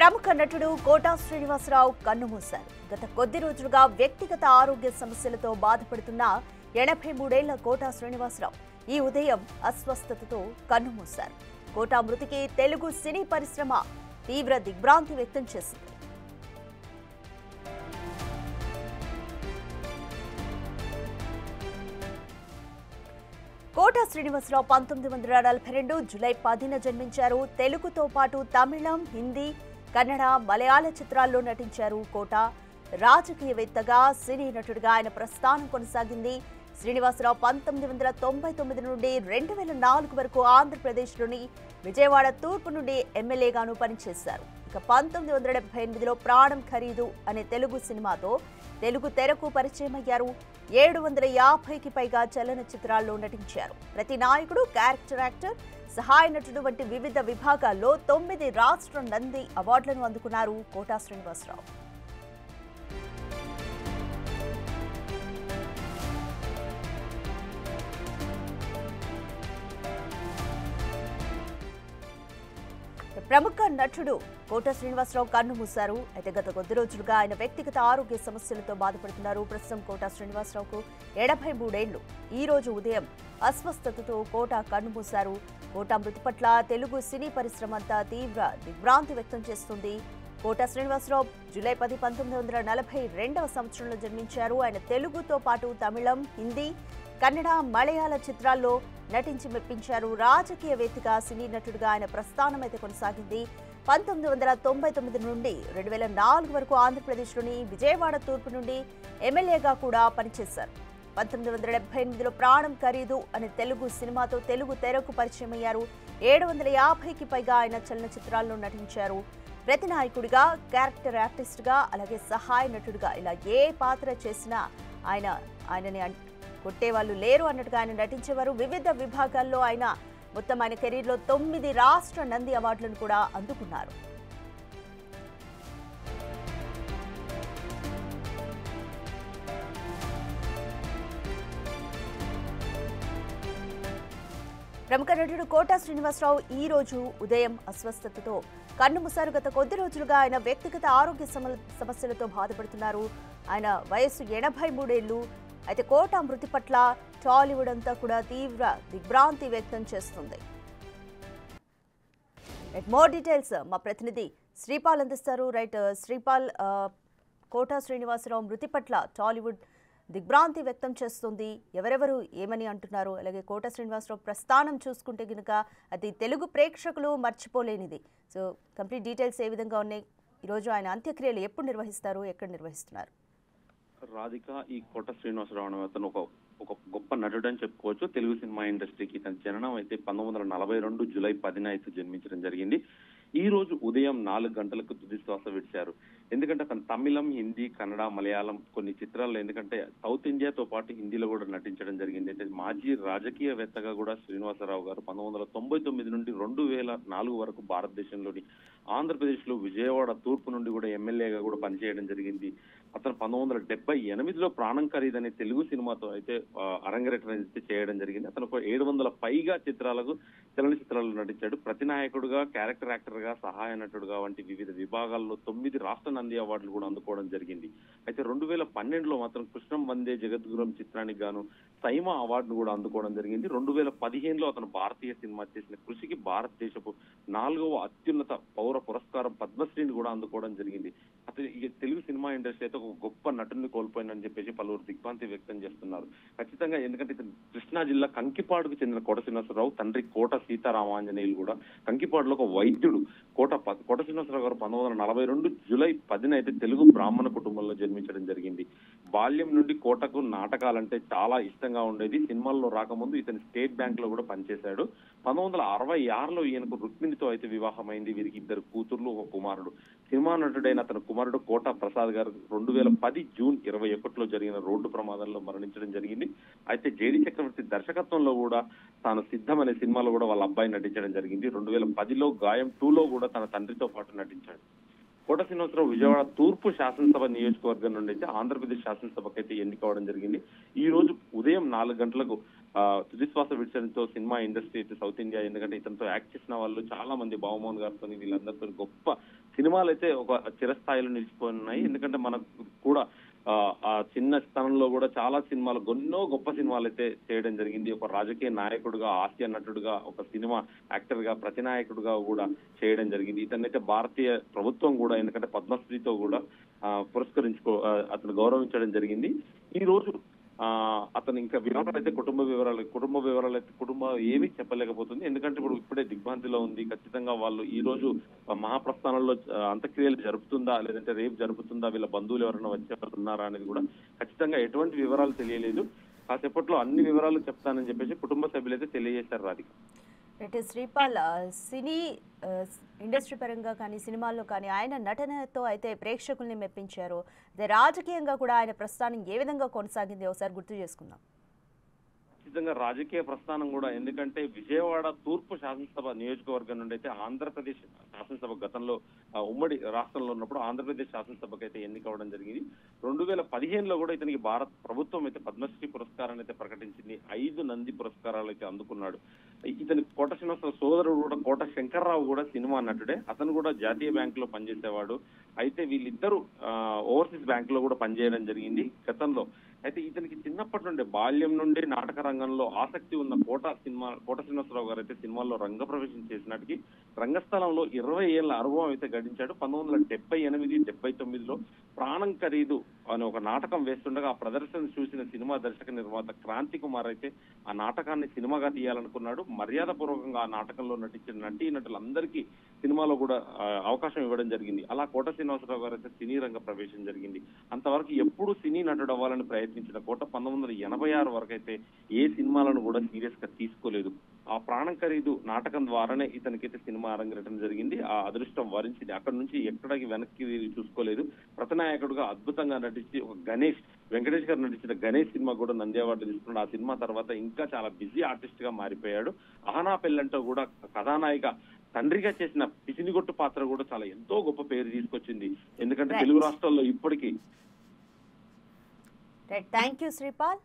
ప్రముఖ నటుడు కోటా శ్రీనివాసరావు కన్నుమూశారు. గత కొద్ది రోజులుగా వ్యక్తిగత ఆరోగ్య సమస్యలతో బాధపడుతున్న 83 ఏళ్ల కోటా శ్రీనివాసరావు ఈ ఉదయం అస్వస్థతతో కన్నుమూశారు. కోటా మృతికి తెలుగు సినీ పరిశ్రమ తీవ్ర దిగ్భ్రాంతి వ్యక్తం చేసింది. కోటా శ్రీనివాసరావు 1942 జూలై 10న జన్మించారు. తెలుగుతో పాటు తమిళం, హిందీ, కన్నడ, మలయాళ చిత్రాల్లో నటించారు. కోటా రాజకీయవేత్తగా, సినీ నటుడిగా ఆయన ప్రస్థానం కొనసాగింది. శ్రీనివాసరావు 1999 నుండి 2004 వరకు ఆంధ్రప్రదేశ్లోని విజయవాడ తూర్పు నుండి ఎమ్మెల్యేగాను పనిచేశారు. ఇక 1978లో ప్రాణం ఖరీదు అనే తెలుగు సినిమాతో తెలుగు తెరకు పరిచయమయ్యారు. 750కి పైగా చలనచిత్రాల్లో నటించారు. ప్రతి నాయకుడు, క్యారెక్టర్ యాక్టర్, సహాయ నటుడు వంటి వివిధ విభాగాల్లో 9 రాష్ట్ర నంది అవార్డులను అందుకున్నారు కోటా శ్రీనివాసరావు. ప్రముఖ నటుడు కోటా శ్రీనివాసరావు కన్నుమూశారు. అయితే గత కొద్ది రోజులుగా ఆయన వ్యక్తిగత ఆరోగ్య సమస్యలతో బాధపడుతున్నారు. ప్రస్తుతం కోటా శ్రీనివాసరావుకు 73 ఏళ్లు. ఈ రోజు ఉదయం అస్వస్థతతో కోటా కన్నుమూశారు. కోటా మృతి పట్ల తెలుగు సినీ పరిశ్రమ అంతా తీవ్ర దిగ్భ్రాంతి వ్యక్తం చేస్తుంది. కోటా శ్రీనివాసరావు జూలై 10, 1942వ సంవత్సరంలో జన్మించారు. ఆయన తెలుగుతో పాటు తమిళం, హిందీ, కన్నడ, మలయాళ చిత్రాల్లో నటించి మెప్పించారు. రాజకీయవేత్తగా, సినీ నటుడిగా ఆయన ప్రస్థానం అయితే కొనసాగింది. 1999 నుండి 2004 వరకు ఆంధ్రప్రదేశ్లోని విజయవాడ తూర్పు నుండి ఎమ్మెల్యేగా కూడా పనిచేశారు. 1978లో ప్రాణం ఖరీదు అనే తెలుగు సినిమాతో తెలుగు తెరకు పరిచయమయ్యారు. 750కి పైగా ఆయన చలనచిత్రాల్లో నటించారు. ప్రతి నాయకుడిగా, క్యారెక్టర్ ఆర్టిస్ట్గా, అలాగే సహాయ నటుడిగా ఇలా ఏ పాత్ర చేసినా ఆయనని కొట్టేవాళ్ళు లేరు అన్నట్టుగా ఆయన నటించేవారు. వివిధ విభాగాల్లో ఆయన కెరీర్లో 9 రాష్ట్ర నంది అవార్డులను కూడా అందుకున్నారు. ప్రముఖ నటుడు కోటా శ్రీనివాసరావు ఈ రోజు ఉదయం అస్వస్థతతో కన్నుమూశారు. గత కొద్ది రోజులుగా ఆయన వ్యక్తిగత ఆరోగ్య సమస్యలతో బాధపడుతున్నారు. ఆయన వయస్సు 83 ఏళ్లు. అయితే కోటా మృతి పట్ల టాలీవుడ్ అంతా కూడా తీవ్ర దిగ్భ్రాంతి వ్యక్తం చేస్తుంది. మోర్ డీటెయిల్స్ మా ప్రతినిధి శ్రీపాల్ అందిస్తారు. శ్రీపాల్, కోటా శ్రీనివాసరావు మృతి పట్ల టాలీవుడ్ దిగ్భ్రాంతి వ్యక్తం చేస్తుంది. ఎవరెవరు ఏమని అంటున్నారు? అలాగే కోటా శ్రీనివాసరావు ప్రస్థానం చూసుకుంటే కనుక అది తెలుగు ప్రేక్షకులు మర్చిపోలేనిది. సో కంప్లీట్ డీటెయిల్స్ ఏ విధంగా ఉన్నాయి? ఈరోజు ఆయన అంత్యక్రియలు ఎప్పుడు నిర్వహిస్తారు, ఎక్కడ నిర్వహిస్తున్నారు? రాధిక, ఈ కోటా శ్రీనివాసరావు అనే అతను ఒక గొప్ప నటుడు అని చెప్పుకోవచ్చు. తెలుగు సినిమా ఇండస్ట్రీకి తన జననం అయితే 1942 జూలై 10న అయితే జన్మించడం జరిగింది. ఈ రోజు ఉదయం 4 గంటలకు తుది శ్వాస విడిచారు. ఎందుకంటే అతను తమిళం, హిందీ, కన్నడ, మలయాళం కొన్ని చిత్రాల్లో, ఎందుకంటే సౌత్ ఇండియాతో పాటు హిందీలో కూడా నటించడం జరిగింది. అంటే మాజీ రాజకీయవేత్తగా కూడా శ్రీనివాసరావు గారు 1999 నుండి 2004 వరకు భారతదేశంలోని ఆంధ్రప్రదేశ్ లో విజయవాడ తూర్పు నుండి కూడా ఎమ్మెల్యేగా కూడా పనిచేయడం జరిగింది. అతను 1978లో ప్రాణం ఖరీదు అనే తెలుగు సినిమాతో అయితే అరంగేట్రం చేయడం జరిగింది. అతను 700 పైగా చలనచిత్రాల్లో నటించాడు. ప్రతి నాయకుడుగా, క్యారెక్టర్ యాక్టర్ గా, సహాయ నటుడుగా వంటి వివిధ విభాగాల్లో 9 రాష్ట్ర నంది అవార్డులు కూడా అందుకోవడం జరిగింది. అయితే 2012లో మాత్రం కృష్ణం వందే జగద్గురం చిత్రానికి గాను సైమా అవార్డును కూడా అందుకోవడం జరిగింది. 2015లో అతను భారతీయ సినిమా చేసిన కృషికి భారతదేశపు 4వ అత్యున్నత పౌర పురస్కారం పద్మశ్రీని కూడా అందుకోవడం జరిగింది. అతను ఈ తెలుగు సినిమా ఇండస్ట్రీ అయితే ఒక గొప్ప నటుని కోల్పోయిందని చెప్పేసి పలువురు దిగ్భ్రాంతి వ్యక్తం చేస్తున్నారు. ఖచ్చితంగా, ఎందుకంటే ఇతను కృష్ణా జిల్లా కంకిపాడుకు చెందిన కోట శ్రీనివాసరావు తండ్రి కోట సీతారామాంజనేయులు కూడా కంకిపాడులో ఒక వైద్యుడు. కోట శ్రీనివాసరావు గారు 1942 జూలై 10న అయితే తెలుగు బ్రాహ్మణ కుటుంబంలో జన్మించడం జరిగింది. బాల్యం నుండి కోటకు నాటకాలంటే చాలా ఇష్టంగా ఉండేది. సినిమాల్లో రాకముందు ఇతను స్టేట్ బ్యాంక్ లో కూడా పనిచేశాడు. 1966లో ఈయనకు రుక్మిణితో అయితే వివాహమైంది. వీరికి 2 కూతుర్లు, 1 కుమారుడు. సినిమా నటుడైన అతని కుమారుడు కోటా ప్రసాద్ గారు 2010 జూన్ 21లో జరిగిన రోడ్డు ప్రమాదంలో మరణించడం జరిగింది. అయితే జేడి చక్రవర్తి దర్శకత్వంలో కూడా తాను సిద్ధం అనే సినిమాలో కూడా వాళ్ళ అబ్బాయి నటించడం జరిగింది. 2010లో గాయం 2లో కూడా తన తండ్రితో పాటు నటించాడు. కోట శ్రీనివాసరావు విజయవాడ తూర్పు శాసనసభ నియోజకవర్గం నుండి అయితే ఆంధ్రప్రదేశ్ శాసనసభకు అయితే ఎన్నికవడం జరిగింది. ఈ రోజు ఉదయం 4 గంటలకు తుదిశ్వాస విడిచడంతో సినిమా ఇండస్ట్రీ అయితే సౌత్ ఇండియా, ఎందుకంటే ఇతనితో యాక్ట్ చేసిన వాళ్ళు చాలా మంది, బావమోహన్ గారితో వీళ్ళందరితో గొప్ప సినిమాలు అయితే ఒక చిరస్థాయిలో నిలిచిపోయి ఉన్నాయి. ఎందుకంటే మనకు కూడా ఆ చిన్న స్థానంలో కూడా చాలా సినిమాలు, ఎన్నో గొప్ప సినిమాలు అయితే చేయడం జరిగింది. ఒక రాజకీయ నాయకుడుగా, హాస్య నటుడుగా, ఒక సినిమా యాక్టర్ గా, ప్రతినాయకుడుగా కూడా చేయడం జరిగింది. ఇతనైతే భారతీయ ప్రభుత్వం కూడా, ఎందుకంటే పద్మశ్రీతో కూడా అతను గౌరవించడం జరిగింది. ఈ రోజు అతను ఇంకా వివరాలు అయితే కుటుంబ వివరాలు అయితే కుటుంబం ఏమీ చెప్పలేకపోతుంది. ఎందుకంటే ఇప్పుడే దిగ్భ్రాంతిలో ఉంది. ఖచ్చితంగా వాళ్ళు ఈ రోజు మహాప్రస్థానంలో అంత్యక్రియలు జరుపుతుందా, లేదంటే రేపు జరుపుతుందా, వీళ్ళ బంధువులు ఎవరైనా వచ్చేవారు ఉన్నారా అనేది కూడా ఖచ్చితంగా ఎటువంటి వివరాలు తెలియలేదు. కాసేపట్లో అన్ని వివరాలు చెప్తానని చెప్పేసి కుటుంబ సభ్యులైతే తెలియజేశారు రాధిక. అంటే శ్రీపాల్ సినీ ఇండస్ట్రీ పరంగా కానీ సినిమాల్లో కానీ ఆయన నటనతో అయితే ప్రేక్షకుల్ని మెప్పించారు. అదే రాజకీయంగా కూడా ఆయన ప్రస్థానం ఏ విధంగా కొనసాగింది ఒకసారి గుర్తు చేసుకుందాం. ఖచ్చితంగా రాజకీయ ప్రస్థానం కూడా, ఎందుకంటే విజయవాడ తూర్పు శాసనసభ నియోజకవర్గం నుండి అయితే ఆంధ్రప్రదేశ్ శాసనసభ గతంలో ఉమ్మడి రాష్ట్రంలో ఉన్నప్పుడు ఆంధ్రప్రదేశ్ శాసనసభకు అయితే ఎన్నికవడం జరిగింది. 2015లో కూడా ఇతనికి భారత ప్రభుత్వం అయితే పద్మశ్రీ పురస్కారాన్ని అయితే ప్రకటించింది. 5 నంది పురస్కారాలు అయితే అందుకున్నాడు. ఇతని కోట శ్రీనివాసరావు సోదరుడు కూడా కోట శంకర్రావు కూడా సినిమా నటుడే. అతను కూడా జాతీయ బ్యాంక్ లో పనిచేసేవాడు. అయితే వీళ్ళిద్దరూ ఓవర్సీస్ బ్యాంక్ లో కూడా పనిచేయడం జరిగింది గతంలో. అయితే ఇతనికి చిన్నప్పటి నుండి, బాల్యం నుండి నాటక రంగంలో ఆసక్తి ఉన్న కోట శ్రీనివాసరావు గారు అయితే సినిమాల్లో రంగప్రవేశం చేసినట్టుకి రంగస్థలంలో 20 ఏళ్ల అనుభవం అయితే గడించాడు. 1978-79లో ప్రాణం ఖరీదు అనే ఒక నాటకం వేస్తుండగా ఆ ప్రదర్శన చూసిన సినిమా దర్శక నిర్మాత క్రాంతి కుమార్ అయితే ఆ నాటకాన్ని సినిమాగా తీయాలనుకున్నాడు. మర్యాదపూర్వకంగా ఆ నాటకంలో నటించిన నటులందరికీ సినిమాలో కూడా అవకాశం ఇవ్వడం జరిగింది. అలా కోట శ్రీనివాసరావు గారు అయితే సినీ రంగ ప్రవేశం జరిగింది. అంతవరకు ఎప్పుడు సినీ నటుడు అవ్వాలని ప్రయత్నించిన కోట 1986 వరకు అయితే ఏ సినిమాలను కూడా సీరియస్ గా తీసుకోలేదు. ఆ ప్రాణం ఖరీదు నాటకం ద్వారానే ఇతనికైతే సినిమా అరంగేటం జరిగింది. ఆ అదృష్టం వరించింది. అక్కడి నుంచి ఎక్కడికి వెనక్కి చూసుకోలేదు. ప్రతినాయకుడుగా అద్భుతంగా నటించి ఒక వెంకటేష్ గారు నటించిన గణేష్ సినిమా కూడా నంది అవార్డు తీసుకున్నాడు. ఆ సినిమా తర్వాత ఇంకా చాలా బిజీ ఆర్టిస్ట్ గా మారిపోయాడు. అహనా పెళ్ళంటో కూడా కథానాయిక తండ్రిగా చేసిన పిసినిగొట్టు పాత్ర కూడా చాలా ఎంతో గొప్ప పేరు తీసుకొచ్చింది. ఎందుకంటే తెలుగు రాష్ట్రాల్లో ఇప్పటికీ. Thank you Sripal.